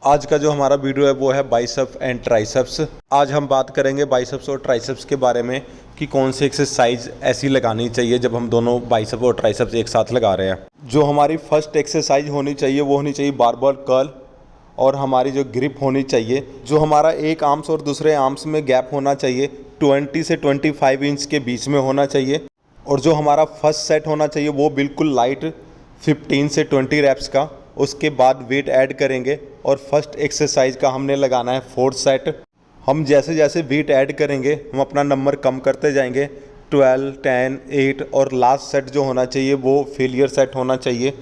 आज का जो हमारा वीडियो है वो है बाइसेप्स एंड ट्राइसेप्स। आज हम बात करेंगे बाइसेप्स और ट्राइसेप्स के बारे में कि कौन सी एक्सरसाइज ऐसी लगानी चाहिए जब हम दोनों बाइसेप्स और ट्राइसेप्स एक साथ लगा रहे हैं। जो हमारी फर्स्ट एक्सरसाइज होनी चाहिए वो होनी चाहिए बारबेल कर्ल, और हमारी जो ग्रिप होनी चाहिए, जो हमारा एक आर्म्स और दूसरे आर्म्स में गैप होना चाहिए 20 से 25 इंच के बीच में होना चाहिए। और जो हमारा फर्स्ट सेट होना चाहिए वो बिल्कुल लाइट 15 से 20 रैप्स का। उसके बाद वेट ऐड करेंगे और फर्स्ट एक्सरसाइज का हमने लगाना है 4th सेट। हम जैसे जैसे वेट ऐड करेंगे हम अपना नंबर कम करते जाएंगे, 12, 10, 8, और लास्ट सेट जो होना चाहिए वो फेलियर सेट होना चाहिए।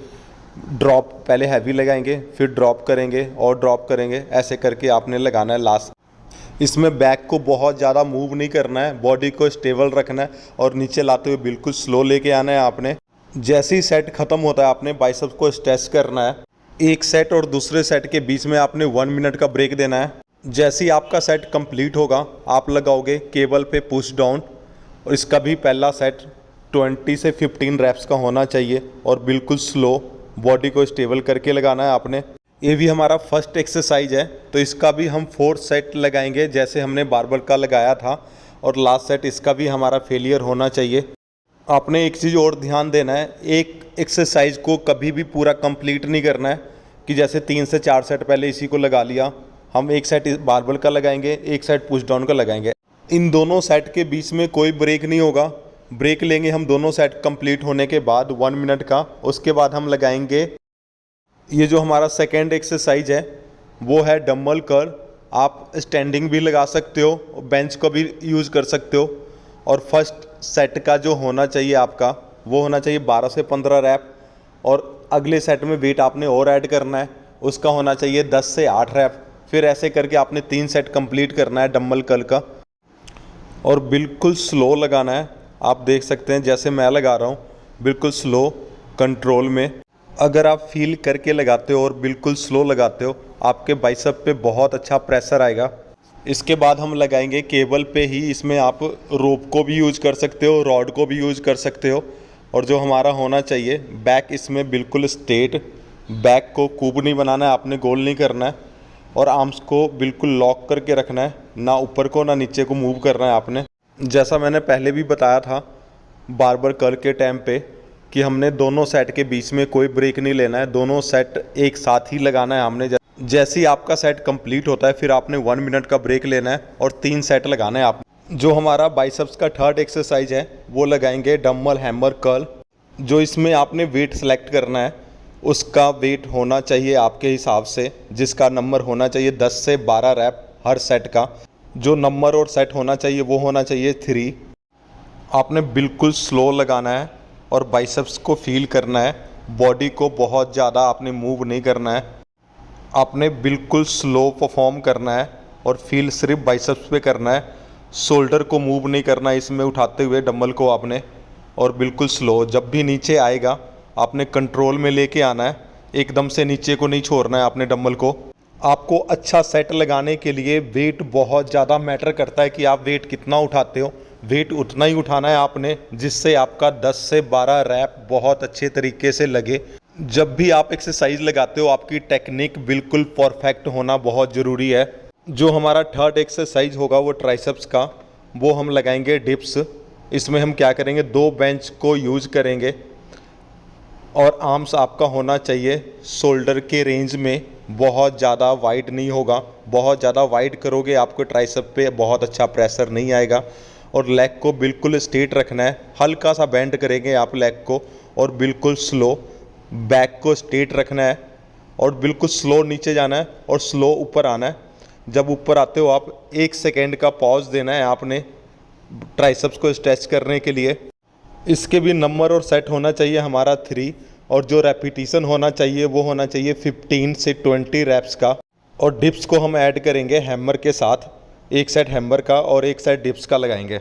ड्रॉप पहले हैवी लगाएंगे, फिर ड्रॉप करेंगे और ड्रॉप करेंगे, ऐसे करके आपने लगाना है लास्ट। इसमें बैक को बहुत ज़्यादा मूव नहीं करना है, बॉडी को स्टेबल रखना है और नीचे लाते हुए बिल्कुल स्लो लेके आना है आपने। जैसे ही सेट ख़त्म होता है आपने बाइसेप्स को स्ट्रेच करना है। एक सेट और दूसरे सेट के बीच में आपने 1 मिनट का ब्रेक देना है। जैसे ही आपका सेट कंप्लीट होगा आप लगाओगे केबल पे पुश डाउन, और इसका भी पहला सेट 20 से 15 रैप्स का होना चाहिए और बिल्कुल स्लो बॉडी को स्टेबल करके लगाना है आपने। ये भी हमारा फर्स्ट एक्सरसाइज है, तो इसका भी हम 4th सेट लगाएंगे जैसे हमने बारबेल का लगाया था, और लास्ट सेट इसका भी हमारा फेलियर होना चाहिए। आपने एक चीज़ और ध्यान देना है, एक एक्सरसाइज को कभी भी पूरा कंप्लीट नहीं करना है कि जैसे 3 से 4 सेट पहले इसी को लगा लिया, हम एक सेट बारबेल का लगाएंगे, एक सेट पुश डाउन का लगाएंगे। इन दोनों सेट के बीच में कोई ब्रेक नहीं होगा। ब्रेक लेंगे हम दोनों सेट कंप्लीट होने के बाद 1 मिनट का। उसके बाद हम लगाएंगे ये जो हमारा सेकेंड एक्सरसाइज है वो है डंबल कर्ल। आप स्टैंडिंग भी लगा सकते हो, बेंच को भी यूज़ कर सकते हो। और फर्स्ट सेट का जो होना चाहिए आपका वो होना चाहिए 12 से 15 रैप, और अगले सेट में वेट आपने और ऐड करना है, उसका होना चाहिए 10 से 8 रैप। फिर ऐसे करके आपने 3 सेट कंप्लीट करना है डंबल कर्ल का, और बिल्कुल स्लो लगाना है। आप देख सकते हैं जैसे मैं लगा रहा हूँ, बिल्कुल स्लो कंट्रोल में। अगर आप फील करके लगाते हो और बिल्कुल स्लो लगाते हो आपके बाइसेप पे बहुत अच्छा प्रेशर आएगा। इसके बाद हम लगाएंगे केबल पे ही, इसमें आप रोप को भी यूज़ कर सकते हो, रॉड को भी यूज़ कर सकते हो। और जो हमारा होना चाहिए बैक, इसमें बिल्कुल स्ट्रेट, बैक को कूब नहीं बनाना है आपने, गोल नहीं करना है। और आर्म्स को बिल्कुल लॉक करके रखना है, ना ऊपर को ना नीचे को मूव करना है आपने। जैसा मैंने पहले भी बताया था बारबेल कर्ल के टाइम पे कि हमने दोनों सेट के बीच में कोई ब्रेक नहीं लेना है, दोनों सेट एक साथ ही लगाना है हमने। जैसे ही आपका सेट कंप्लीट होता है फिर आपने 1 मिनट का ब्रेक लेना है और 3 सेट लगाना है आप। जो हमारा बाइसेप्स का थर्ड एक्सरसाइज है वो लगाएंगे डंबल हैमर कर्ल। जो इसमें आपने वेट सेलेक्ट करना है, उसका वेट होना चाहिए आपके हिसाब से, जिसका नंबर होना चाहिए 10 से 12 रैप हर सेट का। जो नंबर और सेट होना चाहिए वो होना चाहिए 3। आपने बिल्कुल स्लो लगाना है और बाइसेप्स को फील करना है, बॉडी को बहुत ज़्यादा आपने मूव नहीं करना है। आपने बिल्कुल स्लो परफॉर्म करना है और फील सिर्फ बाइसेप्स पे करना है। शोल्डर को मूव नहीं करना है इसमें उठाते हुए डंबल को आपने, और बिल्कुल स्लो। जब भी नीचे आएगा आपने कंट्रोल में लेके आना है, एकदम से नीचे को नहीं छोड़ना है आपने डंबल को। आपको अच्छा सेट लगाने के लिए वेट बहुत ज़्यादा मैटर करता है कि आप वेट कितना उठाते हो। वेट उतना ही उठाना है आपने जिससे आपका 10 से 12 रैप बहुत अच्छे तरीके से लगे। जब भी आप एक्सरसाइज लगाते हो आपकी टेक्निक बिल्कुल परफेक्ट होना बहुत ज़रूरी है। जो हमारा थर्ड एक्सरसाइज होगा वो ट्राइसेप्स का, वो हम लगाएंगे डिप्स। इसमें हम क्या करेंगे, 2 बेंच को यूज़ करेंगे और आर्म्स आपका होना चाहिए शोल्डर के रेंज में, बहुत ज़्यादा वाइड नहीं होगा। बहुत ज़्यादा वाइड करोगे आपको ट्राइसेप पे बहुत अच्छा प्रेशर नहीं आएगा। और लेग को बिल्कुल स्ट्रेट रखना है, हल्का सा बेंड करेंगे आप लेग को, और बिल्कुल स्लो बैक को स्ट्रेट रखना है और बिल्कुल स्लो नीचे जाना है और स्लो ऊपर आना है। जब ऊपर आते हो आप 1 सेकेंड का पॉज देना है आपने ट्राइसेप्स को स्ट्रेच करने के लिए। इसके भी नंबर और सेट होना चाहिए हमारा 3, और जो रेपिटेशन होना चाहिए वो होना चाहिए 15 से 20 रैप्स का। और डिप्स को हम ऐड करेंगे हैमर के साथ, एक सेट हैमर का और एक सेट डिप्स का लगाएंगे।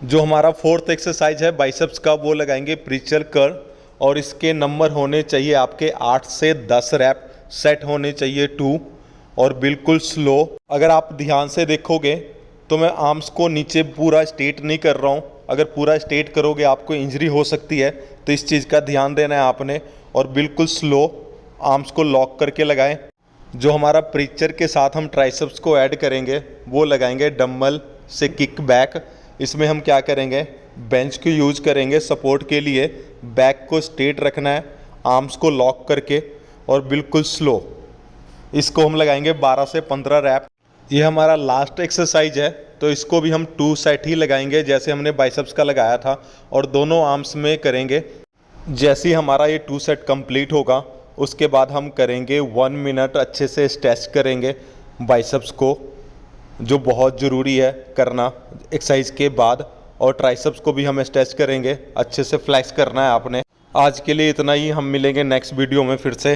जो हमारा 4th एक्सरसाइज है बाइसेप्स का वो लगाएंगे प्रीचर कर्ल, और इसके नंबर होने चाहिए आपके 8 से 10 रैप, सेट होने चाहिए 2, और बिल्कुल स्लो। अगर आप ध्यान से देखोगे तो मैं आर्म्स को नीचे पूरा स्ट्रेट नहीं कर रहा हूँ, अगर पूरा स्ट्रेट करोगे आपको इंजरी हो सकती है, तो इस चीज़ का ध्यान देना है आपने। और बिल्कुल स्लो आर्म्स को लॉक करके लगाएं। जो हमारा प्रीचर के साथ हम ट्राइसेप्स को ऐड करेंगे वो लगाएंगे डंबल से किक बैक। इसमें हम क्या करेंगे, बेंच को यूज करेंगे सपोर्ट के लिए। बैक को स्ट्रेट रखना है, आर्म्स को लॉक करके और बिल्कुल स्लो। इसको हम लगाएंगे 12 से 15 रैप। ये हमारा लास्ट एक्सरसाइज है, तो इसको भी हम 2 सेट ही लगाएंगे जैसे हमने बाइसेप्स का लगाया था, और दोनों आर्म्स में करेंगे। जैसे ही हमारा ये 2 सेट कंप्लीट होगा उसके बाद हम करेंगे 1 मिनट अच्छे से स्ट्रेच करेंगे बाइसेप्स को, जो बहुत ज़रूरी है करना एक्सरसाइज के बाद। और ट्राइसेप्स को भी हम स्ट्रेच करेंगे, अच्छे से फ्लैक्स करना है आपने। आज के लिए इतना ही, हम मिलेंगे नेक्स्ट वीडियो में फिर से।